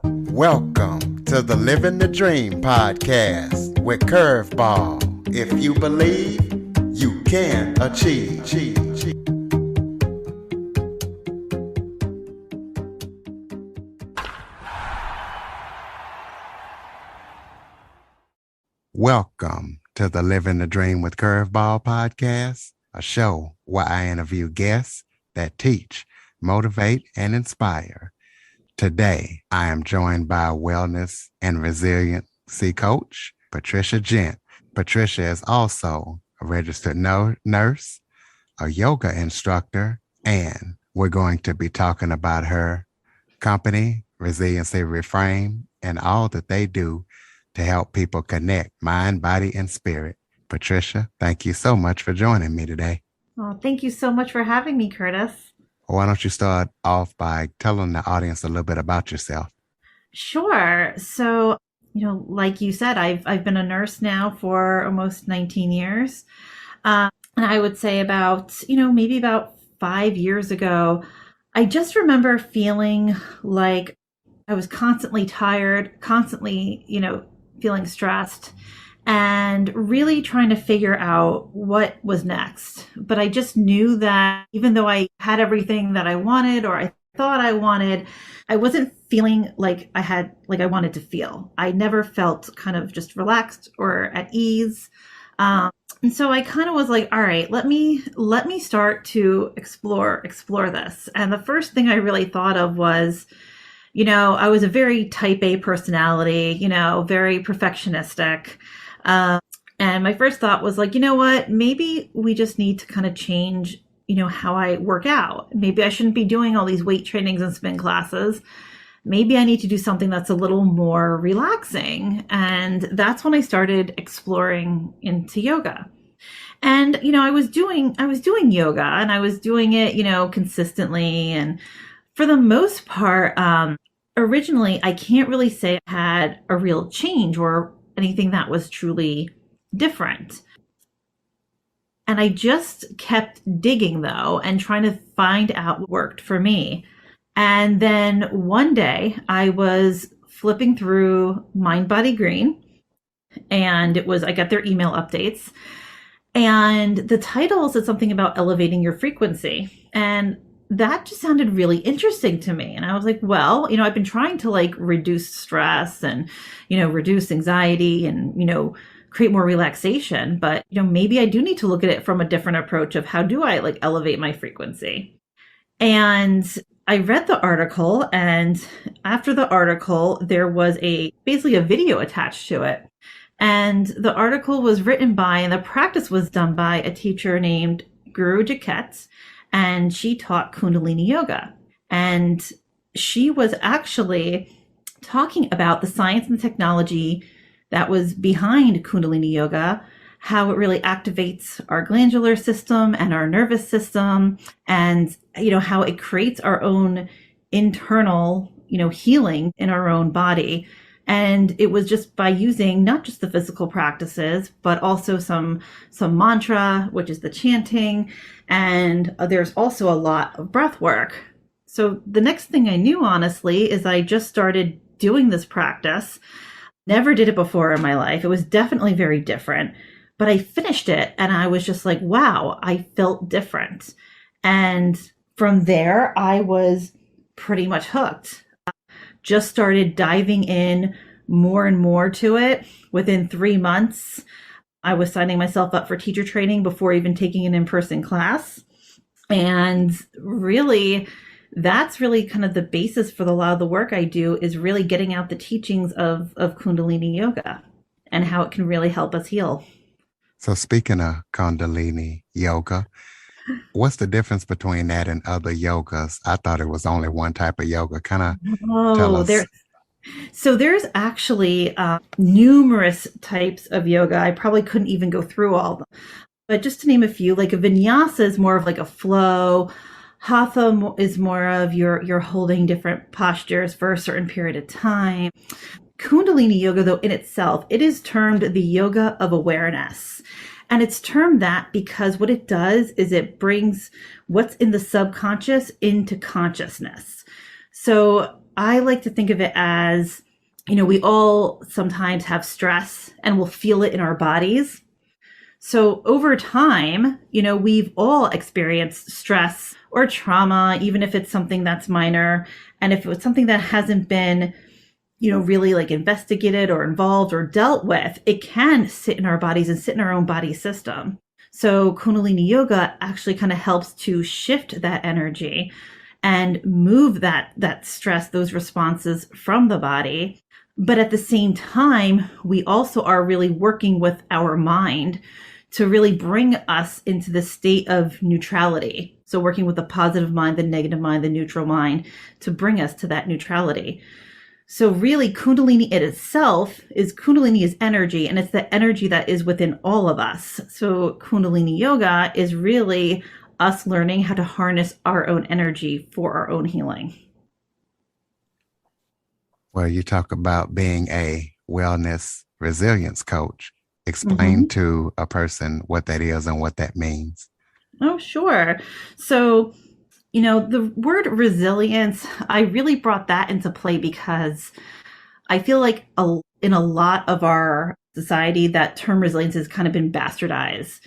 Welcome to the Living the Dream podcast with Curveball. If you believe, you can achieve. Welcome to the Living the Dream with Curveball podcast, a show where I interview guests that teach, motivate, and inspire. Today, I am joined by wellness and resiliency coach, Patricia Gent. Patricia is also a registered nurse, a yoga instructor, and we're going to be talking about her company, Resiliency Reframed, and all that they do to help people connect mind, body, and spirit. Patricia, thank you so much for joining me today. Oh, thank you so much for having me, Curtis. Why don't you start off by telling the audience a little bit about yourself? Sure. So, like you said, I've been a nurse now for almost 19 years. And I would say maybe about 5 years ago, I just remember feeling like I was constantly tired, constantly, feeling stressed, and really trying to figure out what was next. But I just knew that even though I had everything that I wanted or I thought I wanted, I wasn't feeling like I wanted to feel. I never felt kind of just relaxed or at ease. And so I kind of was like, all right, let me start to explore this. And the first thing I really thought of was, I was a very type A personality, very perfectionistic. And my first thought was like, you know what, maybe we just need to kind of change, how I work out. Maybe I shouldn't be doing all these weight trainings and spin classes. Maybe I need to do something that's a little more relaxing. And that's when I started exploring into yoga. And, I was doing yoga, and I was doing it, consistently. And for the most part, originally, I can't really say I had a real change or anything that was truly different. And I just kept digging, though, and trying to find out what worked for me. And then one day I was flipping through Mind Body Green, and I got their email updates, and the title said something about elevating your frequency. And that just sounded really interesting to me. And I was like, well, I've been trying to reduce stress and, reduce anxiety and, create more relaxation. But, maybe I do need to look at it from a different approach of how do I elevate my frequency? And I read the article, and after the article, there was basically a video attached to it. And the article was written by, and the practice was done by a teacher named Guru Jaquette. And she taught Kundalini Yoga. And she was actually talking about the science and technology that was behind Kundalini Yoga, how it really activates our glandular system and our nervous system, and, how it creates our own internal, healing in our own body. And it was just by using not just the physical practices, but also some mantra, which is the chanting. And there's also a lot of breath work. So the next thing I knew, honestly, is I just started doing this practice. Never did it before in my life. It was definitely very different. But I finished it and I was just like, wow, I felt different. And from there, I was pretty much hooked. Just started diving in more and more to it. Within 3 months, I was signing myself up for teacher training before even taking an in-person class. And really, that's really kind of the basis for a lot of the work I do, is really getting out the teachings of Kundalini Yoga and how it can really help us heal. So speaking of Kundalini Yoga, what's the difference between that and other yogas? I thought it was only one type of yoga. Kind of tell us. There's actually numerous types of yoga. I probably couldn't even go through all of them. But just to name a few, like a vinyasa is more of like a flow. Hatha is more of you're holding different postures for a certain period of time. Kundalini Yoga, though, in itself, it is termed the yoga of awareness. And it's termed that because what it does is it brings what's in the subconscious into consciousness. So I like to think of it as, we all sometimes have stress and we'll feel it in our bodies. So over time, we've all experienced stress or trauma, even if it's something that's minor. And if it's something that hasn't been, really like investigated or involved or dealt with, it can sit in our bodies and sit in our own body system. So Kundalini Yoga actually kind of helps to shift that energy and move that stress, those responses from the body. But at the same time, we also are really working with our mind to really bring us into the state of neutrality. So working with the positive mind, the negative mind, the neutral mind to bring us to that neutrality. So really Kundalini Kundalini is energy, and it's the energy that is within all of us. So Kundalini Yoga is really us learning how to harness our own energy for our own healing. Well, you talk about being a wellness resilience coach. Explain to a person what that is and what that means. Oh, sure. So, the word resilience, I really brought that into play because I feel like in a lot of our society, that term resilience has kind of been bastardized.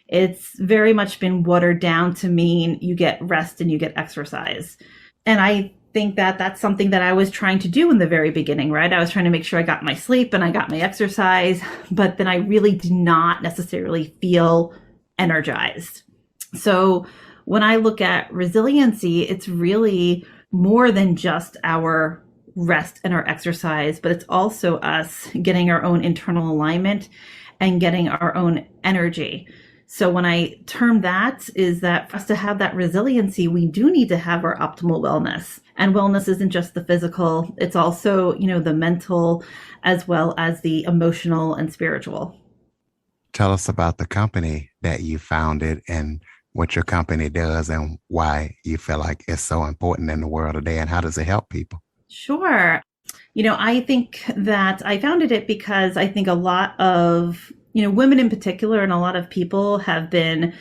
It's very much been watered down to mean you get rest and you get exercise. And I think that that's something that I was trying to do in the very beginning, right? I was trying to make sure I got my sleep and I got my exercise, but then I really did not necessarily feel energized. So when I look at resiliency, it's really more than just our rest and our exercise, but it's also us getting our own internal alignment and getting our own energy. So when I term that, is that for us to have that resiliency, we do need to have our optimal wellness. And wellness isn't just the physical, it's also, the mental as well as the emotional and spiritual. Tell us about the company that you founded and what your company does and why you feel like it's so important in the world today, and how does it help people? Sure. I think that I founded it because I think a lot of, women in particular and a lot of people have been,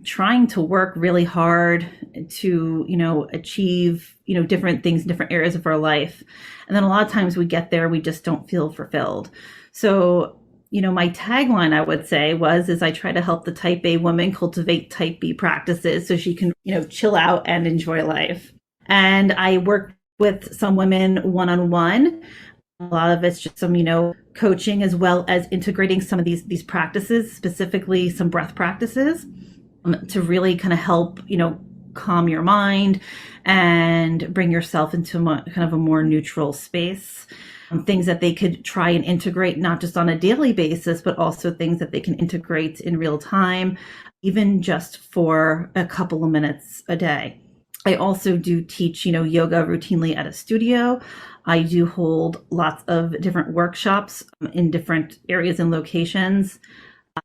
trying to work really hard to, achieve, different things, different areas of our life. And then a lot of times we get there, we just don't feel fulfilled. So, my tagline, I would say, is I try to help the type A woman cultivate type B practices so she can, chill out and enjoy life. And I work with some women one-on-one. A lot of it's just some, coaching, as well as integrating some of these practices, specifically some breath practices, to really kind of help, calm your mind and bring yourself into kind of a more neutral space. Things that they could try and integrate, not just on a daily basis, but also things that they can integrate in real time, even just for a couple of minutes a day. I also do teach, yoga routinely at a studio. I do hold lots of different workshops in different areas and locations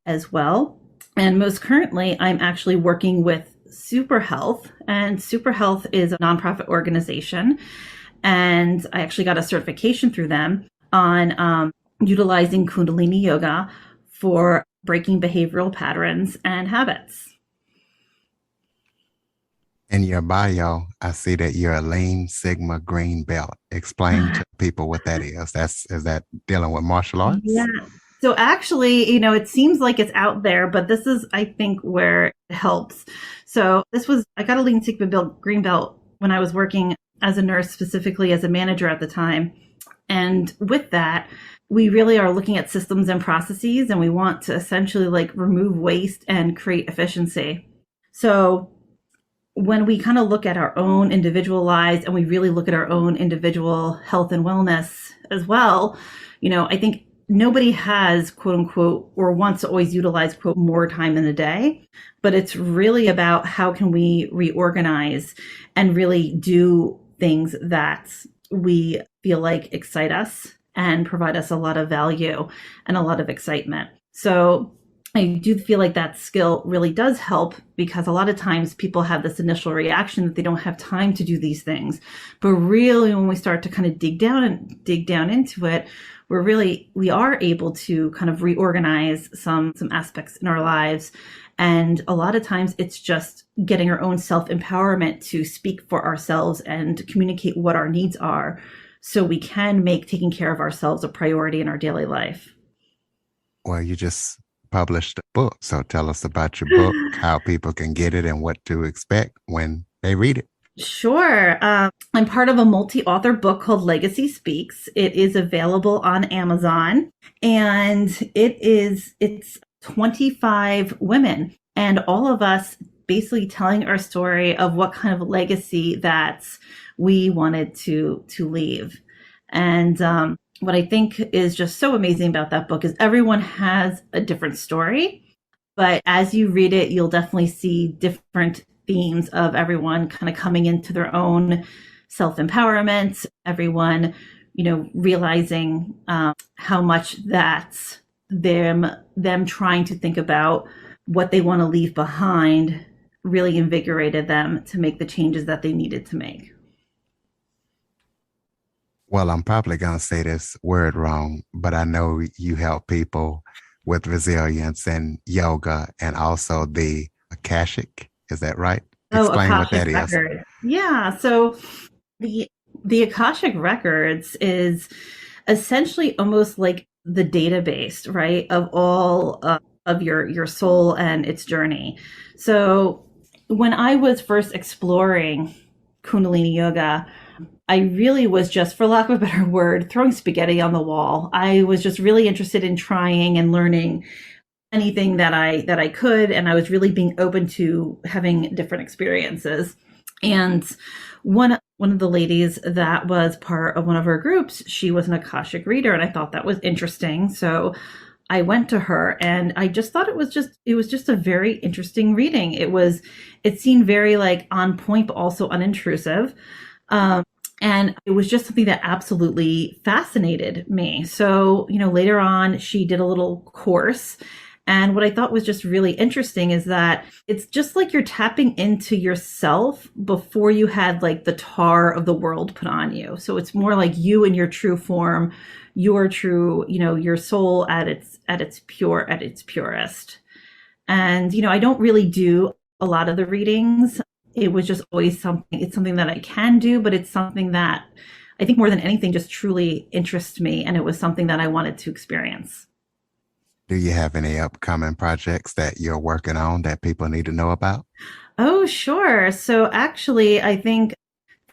as well. And most currently, I'm actually working with Super Health, and Super Health is a nonprofit organization. And I actually got a certification through them on utilizing Kundalini Yoga for breaking behavioral patterns and habits. In your bio, I see that you're a Lean Sigma Green Belt. Explain to people what that is. Is that dealing with martial arts? Yeah. So actually, it seems like it's out there, but this is, I think, where it helps. So I got a Lean Sigma Green Belt when I was working as a nurse, specifically as a manager at the time. And with that, we really are looking at systems and processes, and we want to essentially remove waste and create efficiency. So when we kind of look at our own individual lives and we really look at our own individual health and wellness as well, I think nobody has, quote unquote, or wants to always utilize, quote, more time in the day, but it's really about how can we reorganize and really do things that we feel like excite us and provide us a lot of value and a lot of excitement. So I do feel like that skill really does help, because a lot of times people have this initial reaction that they don't have time to do these things. But really, when we start to kind of dig down into it, we are able to kind of reorganize some aspects in our lives And a lot of times it's just getting our own self-empowerment to speak for ourselves and communicate what our needs are so we can make taking care of ourselves a priority in our daily life. Well, you just published a book. So tell us about your book, how people can get it, and what to expect when they read it. Sure. I'm part of a multi-author book called Legacy Speaks. It is available on Amazon, and it's 25 women and all of us basically telling our story of what kind of legacy that we wanted to leave. And what I think is just so amazing about that book is everyone has a different story, but as you read it, you'll definitely see different themes of everyone kind of coming into their own self-empowerment, everyone, realizing how much that's them trying to think about what they want to leave behind really invigorated them to make the changes that they needed to make. Well, I'm probably going to say this word wrong, but I know you help people with resilience and yoga and also the akashic. Is that right? Oh, Explain what that Akashic is. Record. Yeah. So the Akashic Records is essentially almost like the database, right, of all of your soul and its journey. So when I was first exploring Kundalini Yoga, I really was just, for lack of a better word, throwing spaghetti on the wall. I was just really interested in trying and learning anything that I could, and I was really being open to having different experiences. And one of the ladies that was part of one of her groups, she was an Akashic reader, and I thought that was interesting. So I went to her, and I just thought it was just a very interesting reading. It seemed very like on point, but also unintrusive. And it was just something that absolutely fascinated me. So, later on, she did a little course. And what I thought was just really interesting is that it's just like you're tapping into yourself before you had like the tar of the world put on you. So it's more like you in your true form, your true, your soul at its purest. And, I don't really do a lot of the readings. It was just always it's something that I can do, but it's something that I think more than anything just truly interests me. And it was something that I wanted to experience. Do you have any upcoming projects that you're working on that people need to know about? Oh, sure. So actually, I think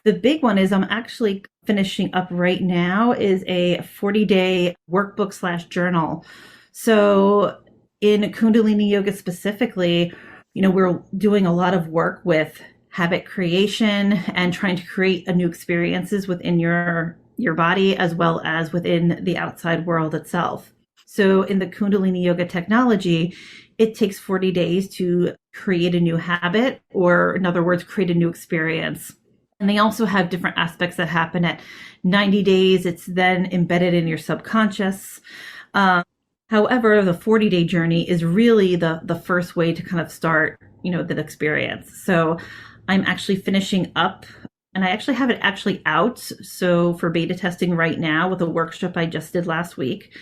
the big one is I'm actually finishing up right now is a 40-day workbook / journal. So in Kundalini Yoga specifically, we're doing a lot of work with habit creation and trying to create a new experiences within your body as well as within the outside world itself. So in the Kundalini Yoga technology, it takes 40 days to create a new habit, or in other words, create a new experience. And they also have different aspects that happen at 90 days. It's then embedded in your subconscious. However, the 40-day journey is really the first way to kind of start, the experience. So I'm actually finishing up, and I actually have it actually out. So for beta testing right now with a workshop I just did last week.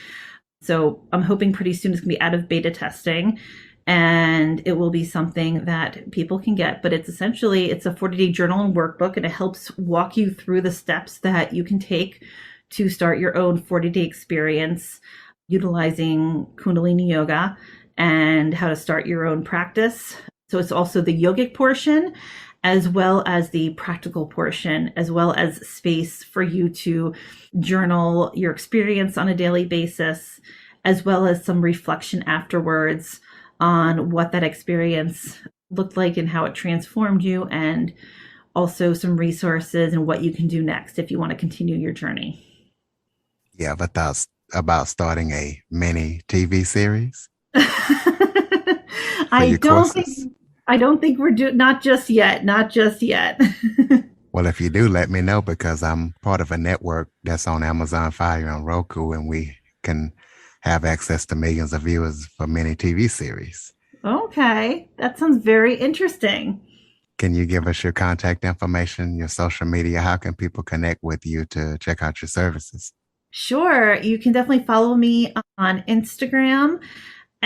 So I'm hoping pretty soon it's going to be out of beta testing, and it will be something that people can get. But it's a 40-day journal and workbook, and it helps walk you through the steps that you can take to start your own 40-day experience utilizing Kundalini Yoga and how to start your own practice. So it's also the yogic portion as well as the practical portion, as well as space for you to journal your experience on a daily basis, as well as some reflection afterwards on what that experience looked like and how it transformed you, and also some resources and what you can do next if you want to continue your journey. Yeah, but that's about starting a mini TV series for your courses. I don't think we're not just yet. Well, if you do, let me know, because I'm part of a network that's on Amazon Fire and Roku, and we can have access to millions of viewers for mini TV series. Okay, that sounds very interesting. Can you give us your contact information, your social media? How can people connect with you to check out your services? Sure, you can definitely follow me on Instagram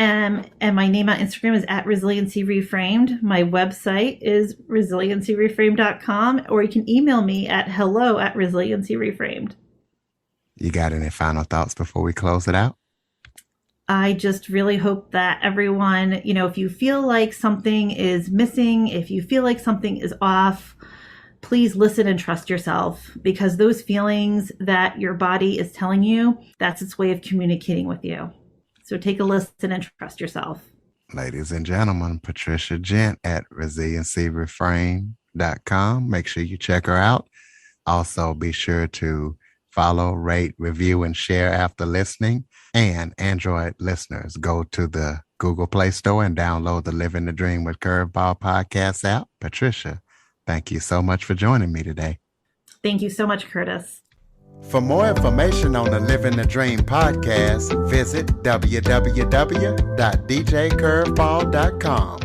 And my name on Instagram is at Resiliency Reframed. My website is resiliencyreframed.com, or you can email me at hello@resiliency-reframed. You got any final thoughts before we close it out? I just really hope that everyone, if you feel like something is missing, if you feel like something is off, please listen and trust yourself, because those feelings that your body is telling you, that's its way of communicating with you. So take a listen and trust yourself. Ladies and gentlemen, Patricia Gent at resiliency-reframed.com. Make sure you check her out. Also, be sure to follow, rate, review, and share after listening. And Android listeners, go to the Google Play Store and download the Living the Dream with Curveball podcast app. Patricia, thank you so much for joining me today. Thank you so much, Curtis. For more information on the Living the Dream podcast, visit www.djcurveball.com.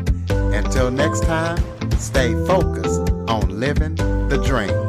Until next time, stay focused on living the dream.